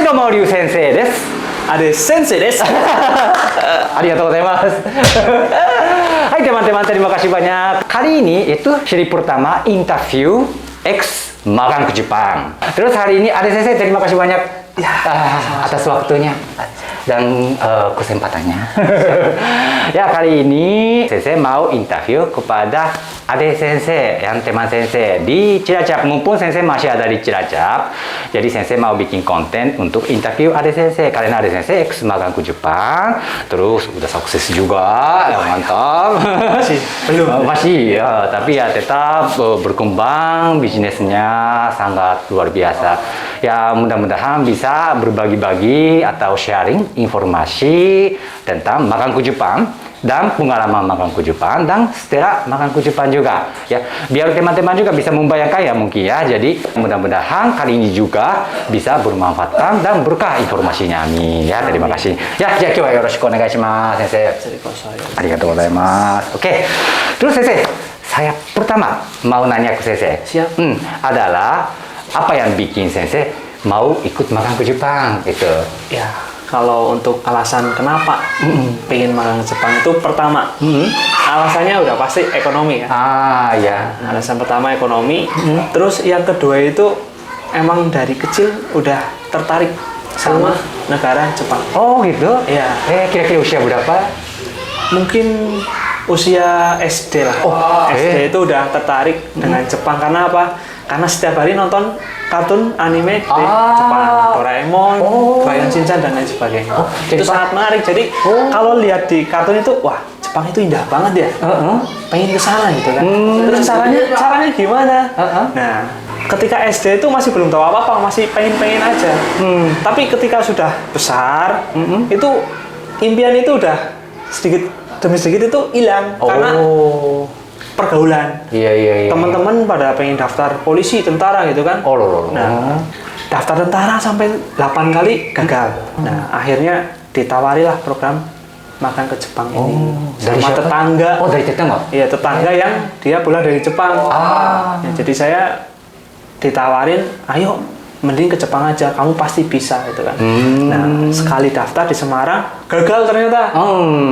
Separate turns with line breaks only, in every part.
どうも、リュウ先生です。
Ade Sensei desu.
Arigatou gozaimasu. Hai teman-teman, terima kasih banyak. Kali ini itu seri pertama interview X magang ke Jepang. Terus hari ini Ade Sensei, terima kasih banyak atas waktunya dan kesempatannya. Ya, kali ini Sensei mau interview kepada Ade Sensei, yang teman Sensei di Cilacap. Mumpung Sensei masih ada di Cilacap, jadi Sensei mau bikin konten untuk interview Ade Sensei. Karena Ade Sensei ex magang ke Jepang, terus udah sukses juga, ya, mantap. Masih ya, tapi ya tetap berkembang, bisnisnya sangat luar biasa. Ya, mudah-mudahan bisa berbagi-bagi atau sharing informasi tentang magang ke Jepang dan pengalaman magang ke Jepang dan setelah magang ke Jepang juga. Ya, biar teman-teman juga bisa membayangkan ya mungkin ya. Jadi mudah-mudahan kali ini juga bisa bermanfaat dan berkah informasinya. Amin. Ya, terima kasih. Ya, jadi今日はよろしくお願いします、先生。ありがとうございます。Oke. Terus Sensei, saya pertama mau nanya ke Sensei.
Siap.
Adalah apa yang bikin Sensei mau ikut magang ke Jepang gitu?
Ya, kalau untuk alasan kenapa pengen magang ke Jepang itu pertama, alasannya udah pasti ekonomi ya.
Ya.
Alasan pertama ekonomi. Terus yang kedua itu emang dari kecil udah tertarik sama negara Jepang.
Oh gitu?
Iya.
Kira-kira usia berapa?
Mungkin usia SD lah. SD itu udah tertarik dengan Jepang karena apa? Karena setiap hari nonton kartun anime di Jepang, Doraemon, Crayon Shinchan dan lain sebagainya. Itu sangat menarik. Jadi kalau lihat di kartun itu, wah Jepang itu indah banget ya. Pengen ke sana gitu kan. Terus caranya gimana? Nah, ketika SD itu masih belum tahu apa-apa, masih pengen aja. Tapi ketika sudah besar, itu impian itu udah sedikit demi sedikit itu hilang karena pergaulan.
Iya.
Teman-teman pada pengen daftar polisi, tentara gitu kan. Nah, daftar tentara sampai 8 kali gagal. Nah, akhirnya ditawarilah program magang ke Jepang ini.
Dari
sama
siapa?
tetangga.
Dari tetangga?
Iya, tetangga yang dia pulang dari Jepang. Ya, jadi saya ditawarin, ayo mending ke Jepang aja, kamu pasti bisa gitu kan. Nah, sekali daftar di Semarang, gagal ternyata.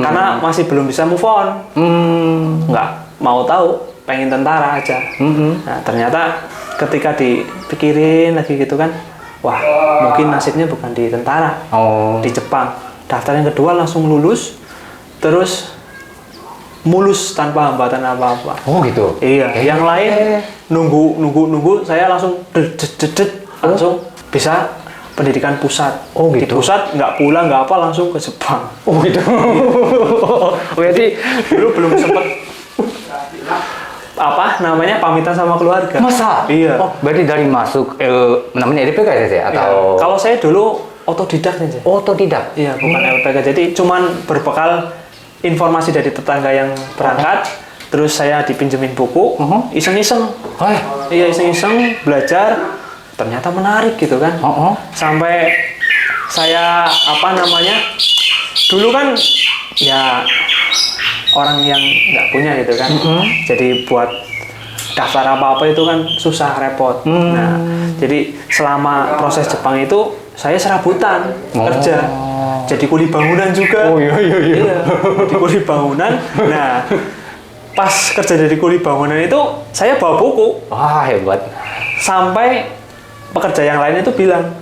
Karena masih belum bisa move on. Nggak mau tahu, pengen tentara aja. Nah, ternyata ketika dipikirin lagi gitu kan, wah mungkin nasibnya bukan di tentara, di Jepang. Daftar yang kedua langsung lulus, terus mulus tanpa hambatan apa-apa.
Oh gitu?
Iya, yang lain nunggu, saya langsung langsung bisa pendidikan pusat. Di pusat nggak pulang nggak apa, langsung ke Jepang.
Oh gitu.
Jadi dulu belum sempet pamitan sama keluarga.
Masa?
Iya.
Berarti dari masuk namanya LPK ya Sensei? Atau
iya. Kalau saya dulu otodidak aja.
Otodidak?
Iya, bukan LPK. Jadi cuman berbekal informasi dari tetangga yang berangkat, terus saya dipinjemin buku, iseng-iseng. Iya, iseng-iseng belajar, ternyata menarik gitu kan. Sampai saya dulu kan ya orang yang nggak punya gitu kan. Jadi buat daftar apa-apa itu kan susah, repot. Nah, jadi selama proses Jepang itu saya serabutan kerja. Jadi kuli bangunan juga. Iya, di kuli bangunan. Nah, pas kerja dari kuli bangunan itu saya bawa buku.
Wah, hebat.
Sampai pekerja yang lain itu bilang,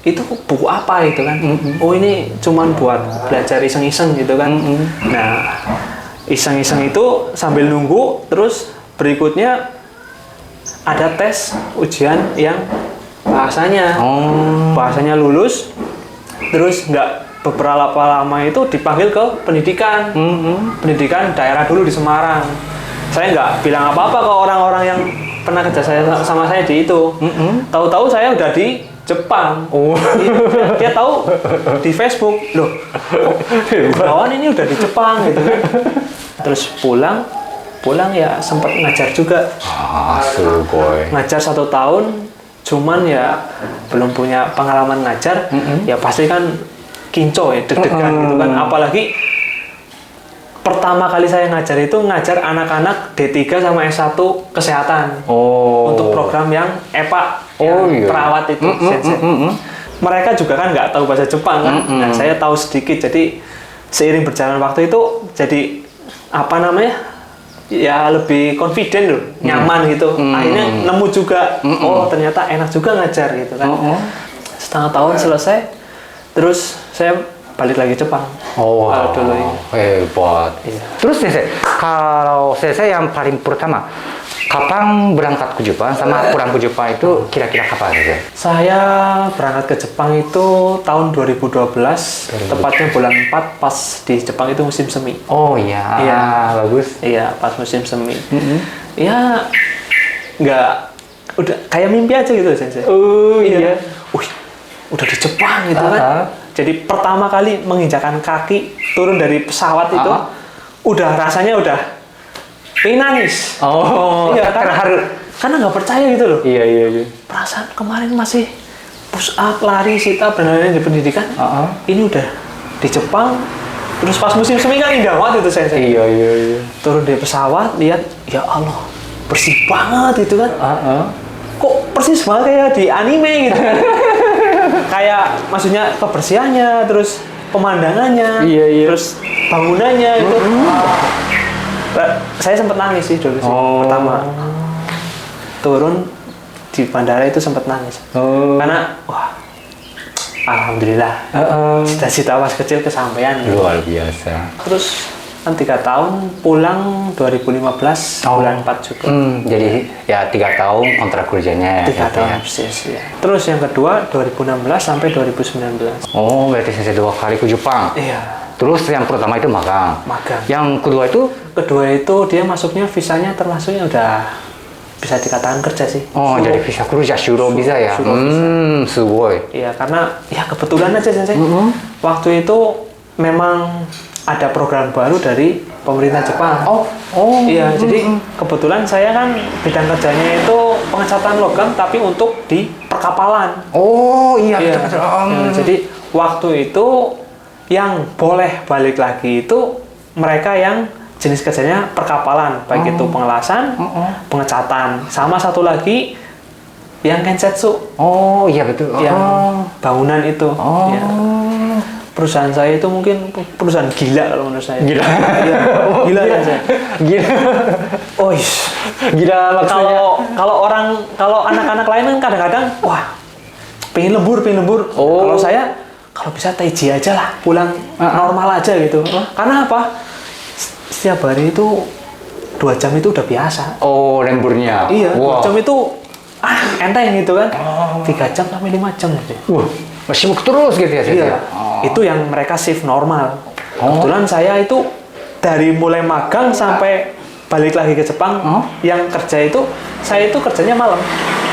itu buku apa itu kan? Oh, ini cuman buat belajar iseng-iseng gitu kan. Nah, iseng-iseng itu sambil nunggu, terus berikutnya ada tes ujian yang bahasanya lulus, terus nggak beberapa lama itu dipanggil ke pendidikan, pendidikan daerah dulu di Semarang. Saya nggak bilang apa-apa ke orang-orang yang pernah kerja sama saya di itu. Tahu-tahu saya udah di Jepang. Dia tahu di Facebook, loh, kawan ini udah di Jepang gitu kan. Terus pulang ya sempat ngajar juga. Ngajar 1 tahun, cuman ya belum punya pengalaman ngajar. Ya pasti kan kinco ya, deg-degan gitu kan. Apalagi pertama kali saya ngajar itu ngajar anak-anak D3 sama S1 kesehatan. Untuk program yang EPA, yang perawat itu. mereka juga kan nggak tahu bahasa Jepang kan. Nah, saya tahu sedikit. Jadi seiring berjalan waktu itu jadi apa namanya? Ya lebih confident loh, nyaman gitu. Akhirnya nemu juga, oh ternyata enak juga ngajar gitu kan. Setengah tahun selesai, terus saya balik lagi Jepang.
Oh,
Dulu ini.
hebat.
Iya.
Terus Sensei, kalau Sensei yang paling pertama, kapan berangkat ke Jepang sama pulang ke Jepang itu kira-kira kapan Sensei?
Saya berangkat ke Jepang itu tahun 2012, tepatnya bulan 4 pas di Jepang itu musim semi.
Oh iya,
Iya.
bagus.
Iya, pas musim semi. Ya, nggak, udah kayak mimpi aja gitu, Sensei.
Oh iya.
Wih, udah di Jepang gitu kan. Jadi pertama kali menginjakan kaki turun dari pesawat itu, udah rasanya udah pengen nangis.
Oh,
iya,
terharu.
karena nggak percaya gitu loh.
Iya, iya, iya.
Perasaan kemarin masih push up, lari, sit up, dan lain-lain di pendidikan. Ini udah di Jepang. Terus pas musim semi kan indah banget itu Sensei.
Iya, iya, iya.
Turun dari pesawat, lihat, ya Allah, bersih banget gitu kan. Kok persis banget kayak di anime gitu. Kayak maksudnya kebersihannya, terus pemandangannya,
Iya, iya.
terus bangunannya itu. Saya sempat nangis sih dulu sih, pertama turun di bandara itu sempat nangis. Karena wah, alhamdulillah, cita-cita pas kecil kesampaian.
Luar biasa.
Terus kan 3 tahun, pulang 2015 bulan 4 juga.
Jadi ya 3 tahun kontrak kerjanya.
3 tahun persis ya. Terus yang kedua 2016 sampai 2019.
Oh, berarti Sensei 2 kali ke Jepang.
Iya.
Terus yang pertama itu magang.
Magang.
Yang kedua itu?
Kedua itu dia masuknya visanya termasuknya udah bisa dikatakan kerja sih.
Oh,
Suruh.
jadi visa kerja, Shuro bisa ya? Sugoi.
Iya, karena ya kebetulan aja Sensei. Waktu itu memang ada program baru dari pemerintah Jepang. Iya, jadi kebetulan saya kan bidang kerjanya itu pengecatan logam tapi untuk di perkapalan.
Oh, iya.
Iya.
Betul.
Jadi waktu itu yang boleh balik lagi itu mereka yang jenis kerjanya perkapalan, baik itu pengelasan, pengecatan, sama satu lagi yang kensetsu.
Oh, iya betul.
Yang bangunan itu. Ya. Perusahaan saya itu mungkin perusahaan gila kalau menurut saya.
Gila.
Iya, gila kan saya.
Gila.
Oh,
Gila maksudnya.
Kalau anak-anak lain kan kadang-kadang wah, pengen lembur. Kalau saya kalau bisa taiji aja lah, pulang normal aja gitu. Karena apa? Setiap hari itu 2 jam itu udah biasa.
Oh, lemburnya.
Iya, 2
Wow.
jam itu enteng gitu kan. 3 jam sampai 5 jam aja.
Wah, sibuk terus gitu ya, Sensei?
Iya, itu yang mereka shift normal. Kebetulan saya itu dari mulai magang sampai balik lagi ke Jepang, yang kerja itu, saya itu kerjanya malam.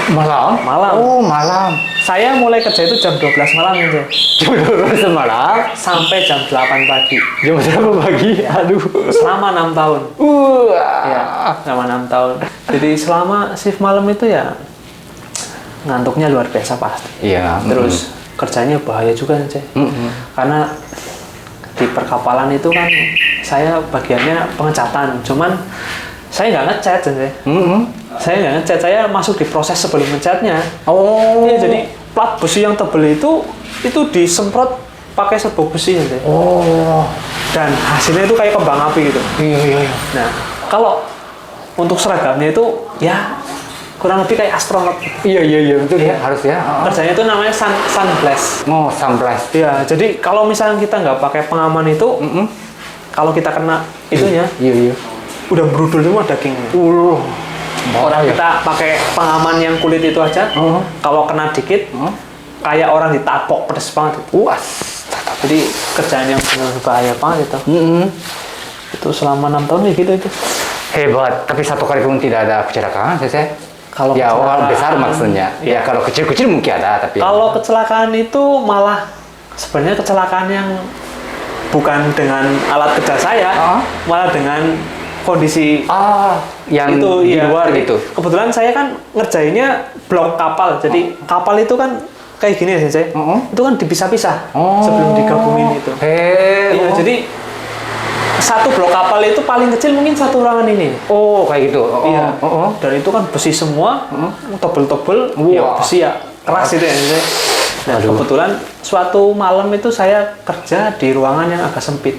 Malam?
Malam.
Oh, malam.
Saya mulai kerja itu jam 12 malam aja.
Jam 12 malam?
Sampai jam 8 pagi.
Jam berapa pagi? Aduh.
Selama 6 tahun. Ya, selama 6 tahun. Jadi selama shift malam itu ya, ngantuknya luar biasa pasti.
Iya.
Terus kerjanya bahaya juga sih. Karena di perkapalan itu kan saya bagiannya pengecatan, cuman saya nggak ngecat sih. Saya nggak ngecat, saya masuk di proses sebelum ngecatnya.
Oh.
Iya, jadi plat besi yang tebel itu disemprot pakai serbuk besi sih.
Oh.
Dan hasilnya itu kayak kembang api gitu.
Iya.
Nah, kalau untuk seragamnya itu ya kurang lebih kayak astronot.
Iya, betul ya, harus ya.
Kerjanya itu namanya sunblast.
Oh, sunblast.
Iya, jadi kalau misalnya kita nggak pakai pengaman itu, kalau kita kena itunya,
Iya.
udah berudul semua dagingnya. Orang kita pakai pengaman yang kulit itu aja, kalau kena dikit, kayak orang ditapok pedes banget. Jadi kerjaan yang benar bahaya banget itu. Itu selama 6 tahun kayak gitu itu.
Hebat, tapi satu kali pun tidak ada kecelakaan, Sensei?
Kalau
ya,
kecelakaan,
besar maksudnya. Ya, kalau kecil-kecil mungkin ada, tapi...
Kalau kecelakaan itu malah sebenarnya kecelakaan yang bukan dengan alat kerja saya, malah dengan kondisi
yang
itu,
di luar gitu.
Kebetulan saya kan ngerjainnya blok kapal, jadi kapal itu kan kayak gini ya saya. Itu kan dipisah-pisah sebelum digabungin itu. Iya, jadi satu blok kapal itu paling kecil mungkin satu ruangan ini.
Oh, kayak gitu.
Iya. Dan itu kan besi semua, tebel-tebel, ya besi ya keras itu ya. Nah, kebetulan suatu malam itu saya kerja di ruangan yang agak sempit.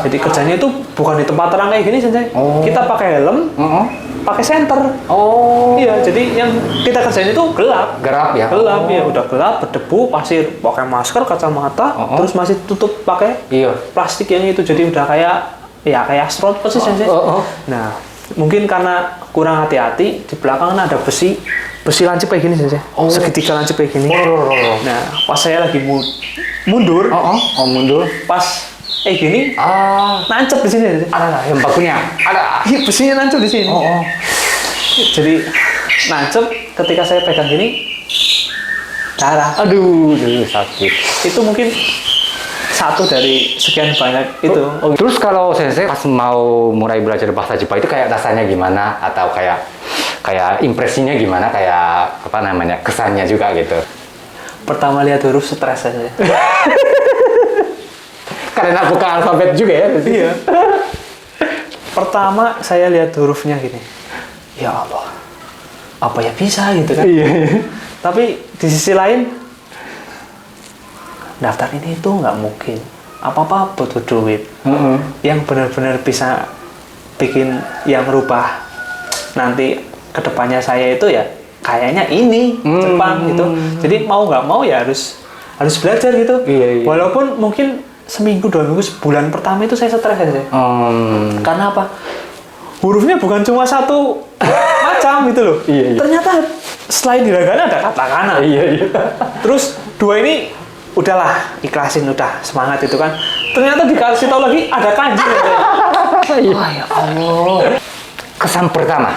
Jadi kerjanya itu bukan di tempat terang kayak gini, Sensei. Kita pakai helm, pakai senter. Iya, jadi yang kita kerjain itu gelap.
Gelap ya.
Gelap ya, udah gelap, berdebu, pasir, pakai masker, kacamata, terus masih tutup pakai plastik yang itu. Jadi udah kayak astronot persis, Sensei. Nah, mungkin karena kurang hati-hati, di belakang ada besi lancip kayak gini, Sensei. Segitiga lancip kayak gini. Nah, pas saya lagi mundur,
mundur.
pas gini, nancep di sini.
Ada yang bakunya. Ada.
Iya, besinya nancep di sini. Jadi nancep ketika saya pegang gini, darah.
Aduh, sakit.
Itu mungkin satu dari sekian banyak itu.
Terus kalau Sensei pas mau mulai belajar bahasa Jepang itu kayak rasanya gimana? Atau kayak impresinya gimana? Kayak apa namanya, kesannya juga gitu.
Pertama lihat huruf stres aja.
Karena bukan alfabet juga ya?
Iya. Pertama saya lihat hurufnya gini. Ya Allah, apa ya bisa gitu kan?
Iya.
Tapi di sisi lain, daftar ini itu nggak mungkin. Apa-apa butuh duit. Yang benar-benar bisa bikin yang merubah nanti kedepannya saya itu ya kayaknya ini Jepang gitu. Jadi mau nggak mau ya harus belajar gitu.
Iya.
Walaupun mungkin seminggu, 2 minggu, sebulan pertama itu saya stres aja. Karena apa? Hurufnya bukan cuma satu macam gitu loh.
Iya.
Ternyata selain hiragana ada katakana.
Iya.
Terus 2 ini udahlah, ikhlasin, udah semangat itu kan. Ternyata dikasih tahu lagi ada kanji.
Wah, ya Allah. Kesan pertama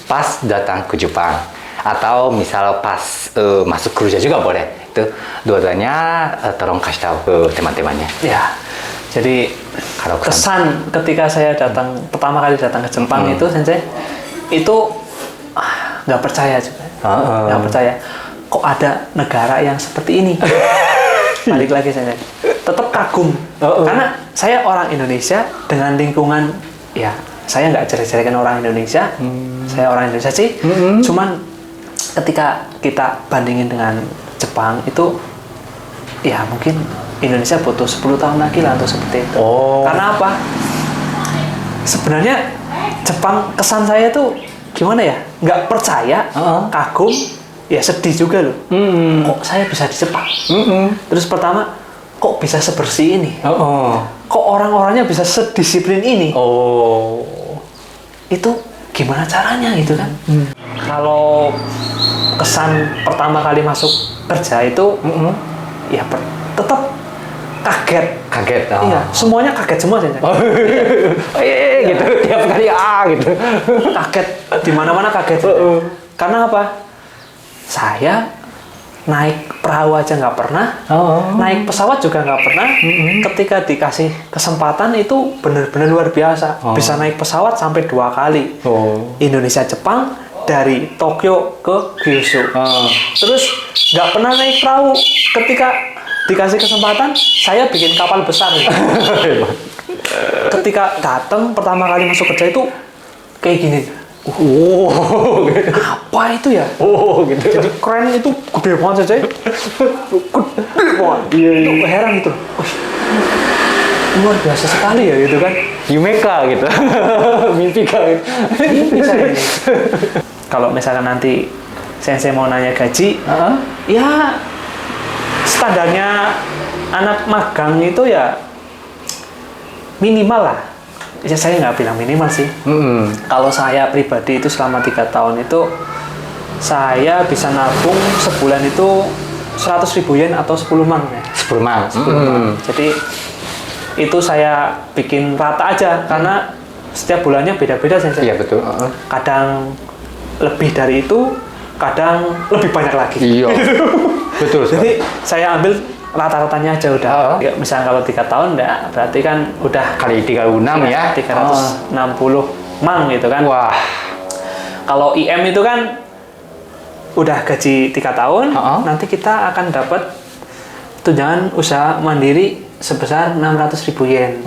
pas datang ke Jepang atau misal pas masuk kerja juga boleh. Itu dua-duanya tolong kasih tahu ke teman-temannya.
Ya. Jadi
kalau
kesan ketika saya pertama kali datang ke Jepang itu, Sensei, itu nggak percaya juga. Nggak percaya. Kok ada negara yang seperti ini? Balik lagi, Sensei. Tetap kagum. Karena saya orang Indonesia dengan lingkungan, ya saya nggak jelek-jelekan orang Indonesia. Saya orang Indonesia sih. Cuman ketika kita bandingin dengan Jepang itu, ya mungkin Indonesia butuh 10 tahun lagi lah untuk seperti itu. Karena apa? Sebenarnya Jepang, kesan saya tuh gimana ya? Nggak percaya, kagum, ya sedih juga loh. Kok saya bisa di Jepang? Terus pertama, kok bisa sebersih ini? Kok orang-orangnya bisa sedisiplin ini? Itu gimana caranya gitu kan? Kalau kesan pertama kali masuk kerja itu, ya tetap kaget. Iya, semuanya kaget semua sih.
Gitu, tiap kali gitu.
Kaget, di mana-mana kaget. Karena apa? Saya naik perahu aja nggak pernah, naik pesawat juga nggak pernah. Ketika dikasih kesempatan itu benar-benar luar biasa. Bisa naik pesawat sampai 2 kali. Indonesia Jepang, dari Tokyo ke Kyushu. Terus nggak pernah naik perahu. Ketika dikasih kesempatan, saya bikin kapal besar. Ketika datang pertama kali masuk kerja itu kayak gini. Apa itu ya?
Gitu.
Jadi keren itu gede banget saja. Gede banget. Itu heran itu. Luar biasa sekali ya gitu kan.
Yumeka gitu. Mimpi kan.
Mimpi saya ini. Kalau misalkan nanti Sensei mau nanya gaji, ya standarnya anak magang itu ya minimal lah. Ya saya nggak bilang minimal sih. Kalau saya pribadi itu selama 3 tahun itu saya bisa nabung sebulan itu 100.000 yen atau 10 man ya.
10 man.
Jadi itu saya bikin rata aja karena setiap bulannya beda-beda sih.
Iya betul.
Kadang lebih dari itu, kadang lebih banyak lagi.
Iya. Betul.
Jadi saya ambil rata-ratanya aja udah. Ya, misalnya kalau 3 tahun ya berarti kan udah
kali 36 ya.
360 mang gitu kan.
Wah.
Kalau IM itu kan udah gaji 3 tahun, nanti kita akan dapat tunjangan usaha mandiri sebesar 600.000 yen.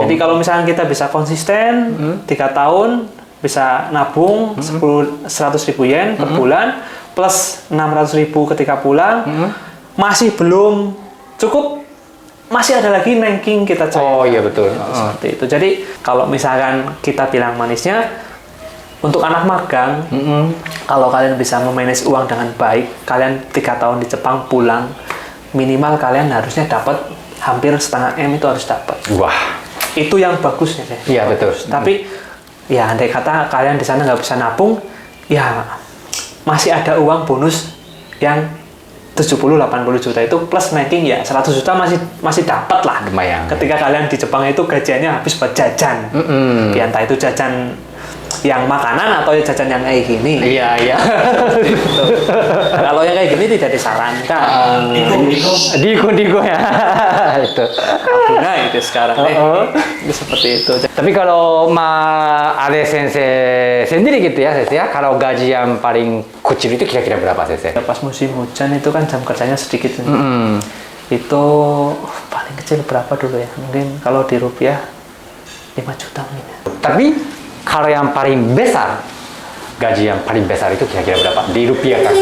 Jadi kalau misalnya kita bisa konsisten 3 tahun bisa nabung 100.000 yen per bulan, plus 600.000 ketika pulang, masih belum cukup, masih ada lagi ranking kita cari.
Oh iya betul.
Seperti itu. Jadi kalau misalkan kita bilang manisnya, untuk anak magang, kalau kalian bisa memanage uang dengan baik, kalian 3 tahun di Jepang pulang, minimal kalian harusnya dapat hampir setengah M itu harus dapat.
Wah.
Itu yang bagusnya deh.
Iya betul.
Tapi ya andai kata kalian di sana nggak bisa nabung, ya masih ada uang bonus yang 70-80 juta itu plus ranking ya 100 juta masih dapat lah.
Lumayan.
Ketika kalian di Jepang itu gajiannya habis buat jajan. Ya entah itu jajan yang makanan atau jajan yang kayak gini.
Iya.
Gitu. Kalau yang kayak gini tidak disarankan.
Diko ya. Itu.
Nah itu sekarang itu seperti itu.
Tapi kalau Ade sensei sendiri gitu ya, Sensei ya, kalau gaji yang paling kecil itu kira-kira berapa, Sensei?
Pas musim hujan itu kan jam kerjanya sedikit. Itu paling kecil berapa dulu ya? Mungkin kalau di rupiah 5 juta mungkin.
Tapi kalau yang paling besar, gaji yang paling besar itu kira-kira berapa? Di rupiah kan?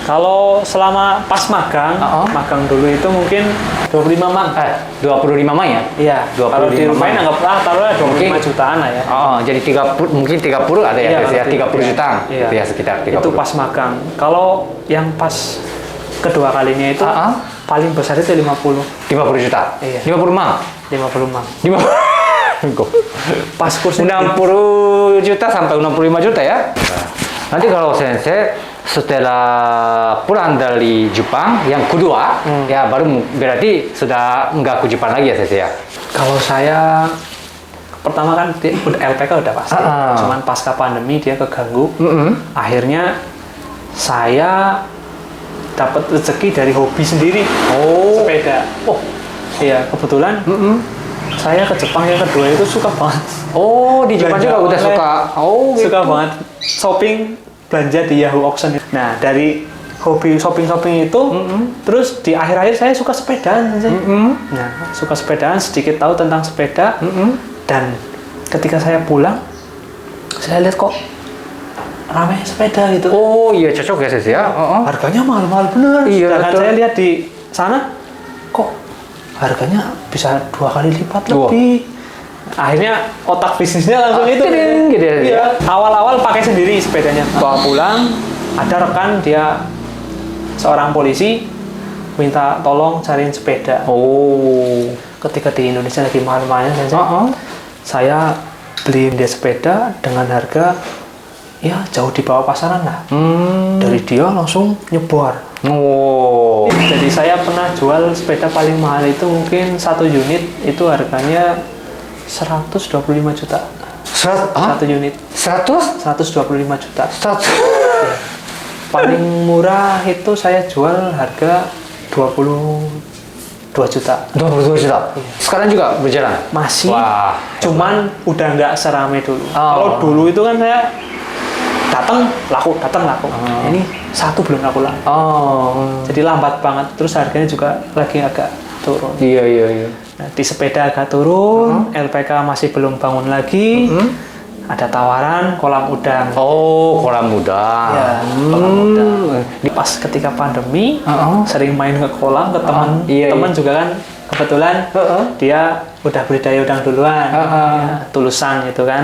Kalau selama pas magang, magang dulu itu mungkin 25 mang.
25 mang ya?
Iya.
25
Kalau di rupiah
mang.
anggaplah taruhlah 25
Mungkin,
jutaan lah ya.
jadi 30, mungkin 30 ada ya,
Iya,
30 juta.
Iya.
Itu ya sekitar 30.
Itu pas magang. Kalau yang pas kedua kalinya itu paling besar itu 50.
50 juta?
Iya.
50 mang?
50 mang.
50.
Pas kursnya
60 juta sampai 65 juta ya. Nanti kalau Sensei setelah pulang dari Jepang yang kedua, ya baru berarti sudah nggak ke Jepang lagi ya, Sensei ya?
Kalau saya pertama kan LPK udah pasti, cuman pasca pandemi dia keganggu. Akhirnya saya dapat rezeki dari hobi sendiri, sepeda. Iya kebetulan. Saya ke Jepang yang kedua itu suka banget.
Di Jepang juga udah suka. Gitu.
Suka banget shopping, belanja di Yahoo Auction. Nah dari hobi shopping itu, terus di akhir-akhir saya suka sepedaan. Nah suka sepedaan, sedikit tahu tentang sepeda. Dan ketika saya pulang, saya lihat kok ramai sepeda gitu.
Iya cocok ya, Sensei ya.
Harganya mahal-mahal bener.
Iya,
Dan saya lihat di sana, kok harganya bisa 2 kali lipat lebih. Akhirnya otak bisnisnya langsung itu.
Gitu ya.
Iya. Awal-awal pakai sendiri sepedanya. Bawa pulang, ada rekan dia seorang polisi minta tolong cariin sepeda. Ketika di Indonesia lagi mahal-mahalnya saya beli dia sepeda dengan harga ya jauh di bawah pasaran lah. Dari dia langsung nyebar. Jadi saya pernah jual sepeda paling mahal itu mungkin 1 unit itu harganya 125 juta. 1 unit. 125 juta. Ya. Paling murah itu saya jual harga 22 juta.
22 juta? Iya. Sekarang juga berjalan?
Masih.
Wah.
Cuman udah nggak seramai dulu. Kalau dulu itu kan saya datang laku. Ini satu belum laku. Jadi lambat banget. Terus harganya juga lagi agak turun.
Iya.
Nah, di sepeda agak turun, LPK masih belum bangun lagi. Ada tawaran kolam udang.
Kolam udang.
Ya, kolam udang. Pas ketika pandemi, sering main ke kolam ke teman. Teman juga kan kebetulan dia udah budidaya udang duluan, ya, tulusan gitu kan.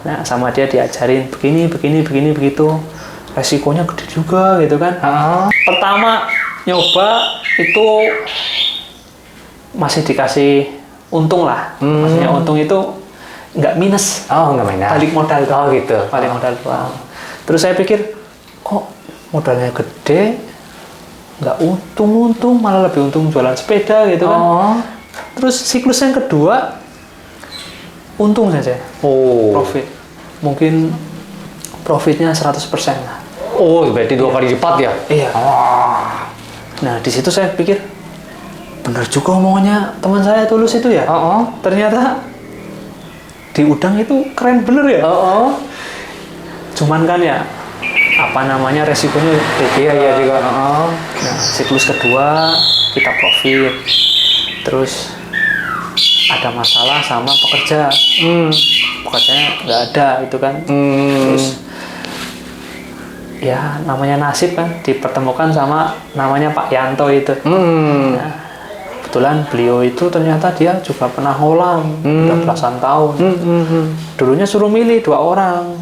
Nah sama dia diajarin begini begitu, resikonya gede juga gitu kan. Pertama nyoba itu masih dikasih untung lah, maksudnya untung itu nggak minus,
nggak minus,
balik modal doang.
Gitu,
balik modal doang. Terus saya pikir kok modalnya gede, nggak untung, malah lebih untung jualan sepeda gitu kan. Terus siklus yang kedua untung saja, profit, mungkin profitnya 100% lah.
Berarti 2 kali lipat ya?
Iya. Nah di situ saya pikir bener juga omongannya teman saya Tulus itu ya. Ternyata di udang itu keren bener ya. Cuman kan ya apa namanya resikonya gede.
Iya juga.
Nah siklus kedua kita profit, terus ada masalah sama pekerja, pekerjanya nggak ada itu kan. Terus ya namanya nasib kan dipertemukan sama namanya Pak Yanto itu. Nah, kebetulan beliau itu ternyata dia juga pernah ngolam udah belasan tahun. Dulunya suruh milih 2 orang,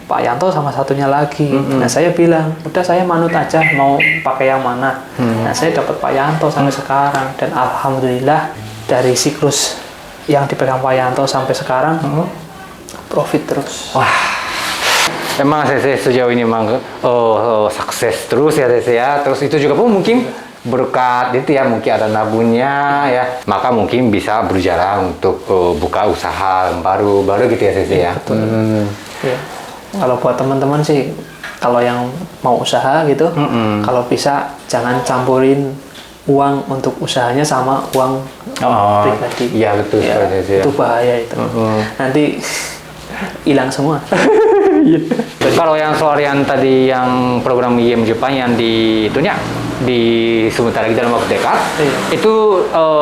Pak Yanto sama satunya lagi. Nah saya bilang, udah saya manut aja mau pakai yang mana. Nah saya dapat Pak Yanto sampai sekarang dan alhamdulillah dari siklus yang dipegang Pak Yanto sampai sekarang profit terus.
Wah. Emang CC sejauh ini memang sukses terus ya CC ya. Terus itu juga pun mungkin berkat itu ya, mungkin ada nabungnya ya. Maka mungkin bisa berjalan untuk buka usaha baru gitu ya CC ya.
Betul. Ya. Kalau buat teman-teman sih, kalau yang mau usaha gitu, kalau bisa jangan campurin uang untuk usahanya sama uang pribadi.
Iya betul.
Ya, itu bahaya itu. Nanti hilang semua.
Kalau yang soal yang tadi yang program IM Jepang yang di itunya di sebentar lagi dalam waktu dekat, itu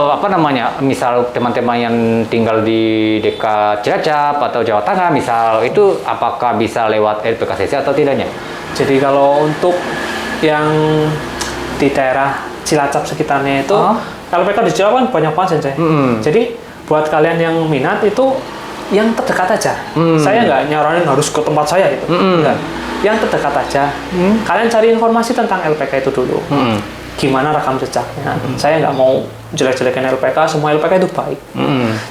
apa namanya, misal teman-teman yang tinggal di dekat Cilacap atau Jawa Tengah misal, itu apakah bisa lewat LPKCC atau tidaknya?
Jadi kalau untuk yang di daerah Cilacap sekitarnya itu, LPK di Jawa kan banyak banget Sensei. Jadi buat kalian yang minat itu yang terdekat aja. Saya nggak nyaranin harus ke tempat saya gitu. Enggak. Yang terdekat aja. Kalian cari informasi tentang LPK itu dulu. Gimana rekam jejaknya. Saya nggak mau jelek-jelekin LPK, semua LPK itu baik.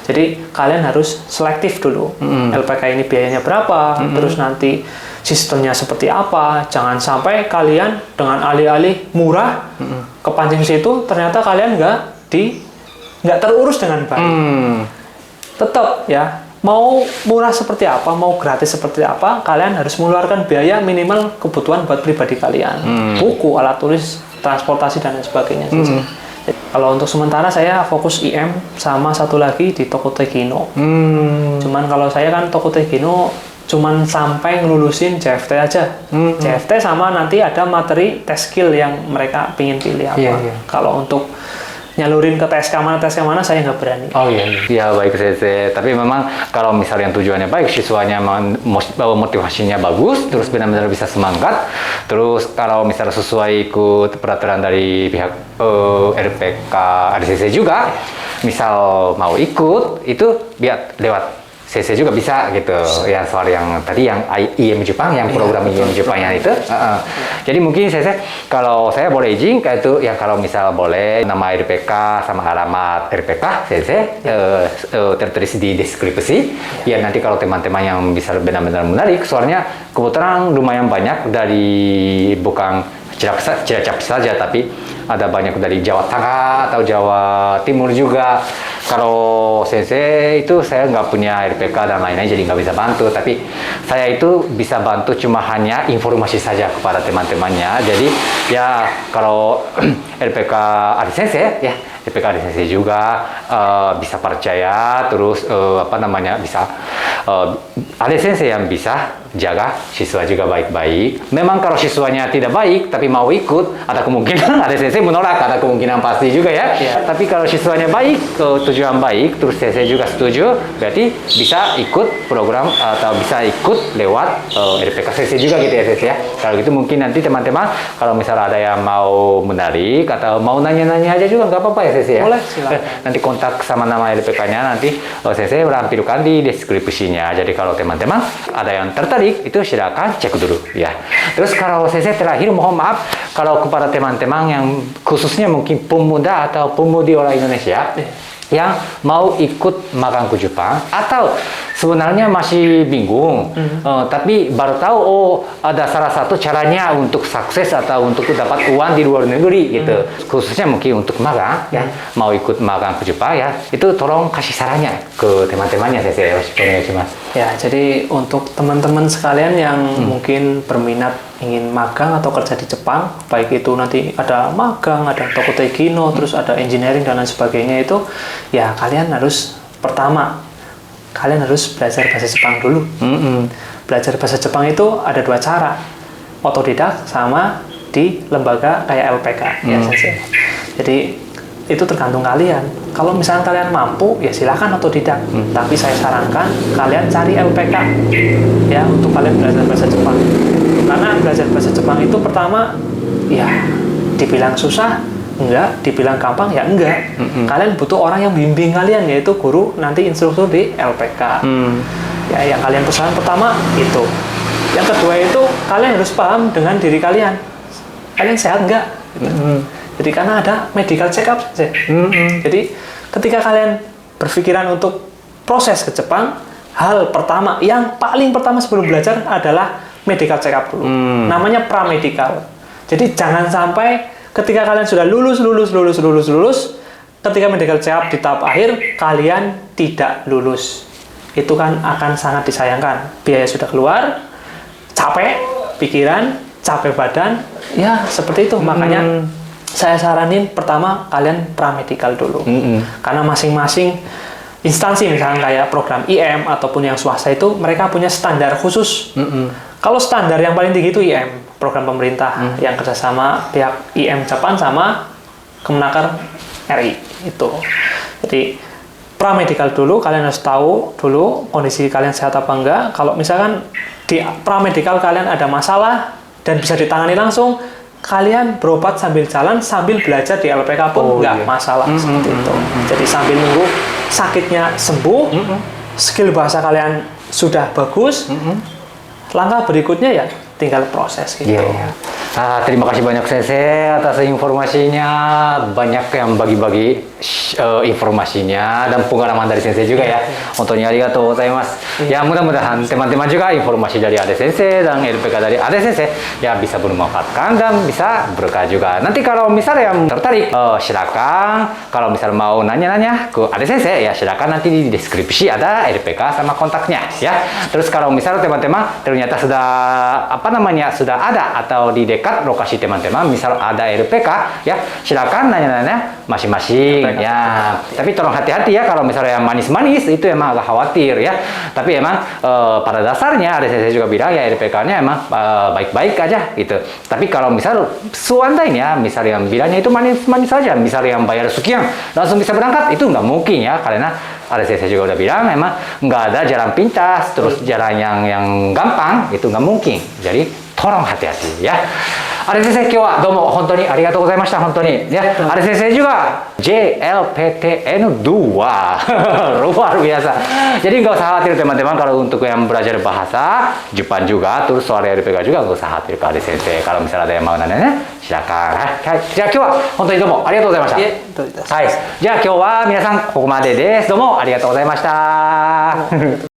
Jadi kalian harus selektif dulu. LPK ini biayanya berapa, terus nanti sistemnya seperti apa. Jangan sampai kalian dengan alih-alih murah kepancing situ, ternyata kalian nggak terurus dengan baik. Tetap ya, mau murah seperti apa, mau gratis seperti apa, kalian harus mengeluarkan biaya minimal kebutuhan buat pribadi kalian. Buku, alat tulis, transportasi, dan lain sebagainya. Jadi, kalau untuk sementara saya fokus IM sama satu lagi di Toko Tegino. Cuman kalau saya kan Toko Tegino cuman sampai ngelulusin JFT aja. JFT sama nanti ada materi tes skill yang mereka pingin pilih apa. Kalau untuk nyalurin ke TSK mana saya nggak berani.
Oh iya. Ya baik CC. Tapi memang kalau misalnya tujuannya baik, siswanya motivasinya bagus, terus benar-benar bisa semangat. Terus kalau misalnya sesuai ikut peraturan dari pihak RPK RCC juga, misal mau ikut itu biar lewat CC juga bisa gitu. Ya soal yang tadi yang IM Jepang, yang program IM Jepangnya itu. Jadi mungkin kalau saya boleh izin kayak itu ya, kalau misal boleh nama RPK sama alamat RPK CC tertulis di deskripsi. Ya nanti kalau teman-teman yang bisa benar-benar menarik, soalnya kebetulan lumayan banyak dari bukan Cilacap saja, tapi ada banyak dari Jawa Tengah atau Jawa Timur juga. Kalau CC itu saya nggak punya RPK dan lain-lain, jadi nggak bisa bantu. Tapi saya itu bisa bantu cuma hanya informasi saja kepada teman-temannya. Jadi ya kalau RPK ADCC ya, RPK ADCC juga bisa percaya, terus bisa ADCC yang bisa jaga siswa juga baik-baik. Memang kalau siswanya tidak baik tapi mau ikut, ada kemungkinan ADCC menolak, ada kemungkinan pasti juga ya. Tapi kalau siswanya baik, tujuan baik, terus CC juga setuju, berarti bisa ikut program atau bisa ikut lewat RPK CC juga gitu ya CC ya. Kalau gitu mungkin nanti teman-teman kalau misalnya ada yang mau menarik atau mau nanya-nanya aja juga nggak apa-apa ya CC ya.
Boleh, silakan.
Nanti kontak sama nama RPK-nya, nanti CC lampirkan di deskripsinya. Jadi kalau teman-teman ada yang tertarik, itu silakan cek dulu ya. Terus kalau saya terakhir mohon maaf kalau kepada teman-teman yang khususnya mungkin pemuda atau pemudi orang Indonesia yang mau ikut magang ke Jepang atau sebenarnya masih bingung, tapi baru tahu ada salah satu caranya untuk sukses atau untuk dapat uang di luar negeri gitu. Khususnya mungkin untuk magang ya, mau ikut magang ke Jepang ya, itu tolong kasih sarannya ke teman-temannya saya Mas.
Ya, jadi untuk teman-teman sekalian yang mungkin berminat ingin magang atau kerja di Jepang, baik itu nanti ada magang, ada Toko Tegino, terus ada engineering dan lain sebagainya, itu ya kalian harus kalian harus belajar bahasa Jepang dulu. Belajar bahasa Jepang itu ada 2 cara, otodidak sama di lembaga kayak LPK ya. Jadi itu tergantung kalian. Kalau misalnya kalian mampu, ya silakan otodidak. Tapi saya sarankan kalian cari LPK ya untuk kalian belajar bahasa Jepang. Karena belajar bahasa Jepang itu pertama, ya dibilang susah, enggak, dibilang gampang, ya enggak. Kalian butuh orang yang bimbing kalian, yaitu guru nanti instruktur di LPK. Ya, yang kalian pesan pertama itu. Yang kedua itu kalian harus paham dengan diri kalian. Kalian sehat enggak? Gitu. Jadi karena ada medical check up saja. Jadi ketika kalian berpikiran untuk proses ke Jepang, hal pertama, yang paling pertama sebelum belajar adalah medical check up dulu. Namanya pramedical. Jadi jangan sampai ketika kalian sudah lulus, ketika medical check up di tahap akhir, kalian tidak lulus. Itu kan akan sangat disayangkan. Biaya sudah keluar, capek pikiran, capek badan, ya seperti itu. Makanya saya saranin pertama kalian pramedical dulu. Karena masing-masing instansi misalnya kayak program IM ataupun yang swasta itu mereka punya standar khusus. Kalau standar yang paling tinggi itu IM, program pemerintah yang kerjasama pihak IM Jepang sama Kemenaker RI itu. Jadi pramedical dulu, kalian harus tahu dulu kondisi kalian sehat apa enggak. Kalau misalkan di pramedical kalian ada masalah dan bisa ditangani langsung, kalian berobat sambil jalan, sambil belajar di LPK pun nggak masalah seperti itu. Jadi sambil nunggu sakitnya sembuh, skill bahasa kalian sudah bagus, langkah berikutnya ya tinggal proses gitu.
Terima kasih banyak Sensei atas informasinya, banyak yang bagi-bagi informasinya dan pengalaman dari Sensei juga ya. Hontonnya arigatou gozaimasu. Ya mudah-mudahan teman-teman juga informasi dari Ade Sensei dan LPK dari Ade Sensei ya bisa bermanfaatkan dan bisa berkah juga. Nanti kalau misalnya yang tertarik, silakan kalau misal mau nanya-nanya ke Ade Sensei ya silakan nanti di deskripsi ada LPK sama kontaknya ya. Terus kalau misal teman-teman ternyata sudah sudah ada atau di dekat lokasi teman-teman misal ada LPK ya silakan nanya-nanya masing-masing ya. Tapi tolong hati-hati ya kalau misalnya yang manis-manis itu emang agak khawatir ya. Tapi emang pada dasarnya ada saya juga bilang ya LPK-nya emang baik-baik aja gitu. Tapi kalau misal seandainya misal yang bilangnya itu manis-manis saja, misal yang bayar sekian langsung bisa berangkat, itu nggak mungkin ya karena ada saya juga udah bilang memang nggak ada jalan pintas terus jalan yang gampang, itu nggak mungkin. Jadi tolong hati-hati ya. Ada sensei, 今日はどうも本当にありがとうございました。本当にya. Ada sensei juga JLPTN 2 luar biasa. Jadi nggak usah khawatir teman-teman kalau untuk yang belajar bahasa Jepang juga terus soal LPK juga nggak usah khawatir ke Ada sensei. Kalau misalnya ada yang mau nanya silakan. Hai. じゃあ今日は本当にどうもありがとうございました。はい。じゃあ今日は皆さんここまでです。どうもありがとうございました。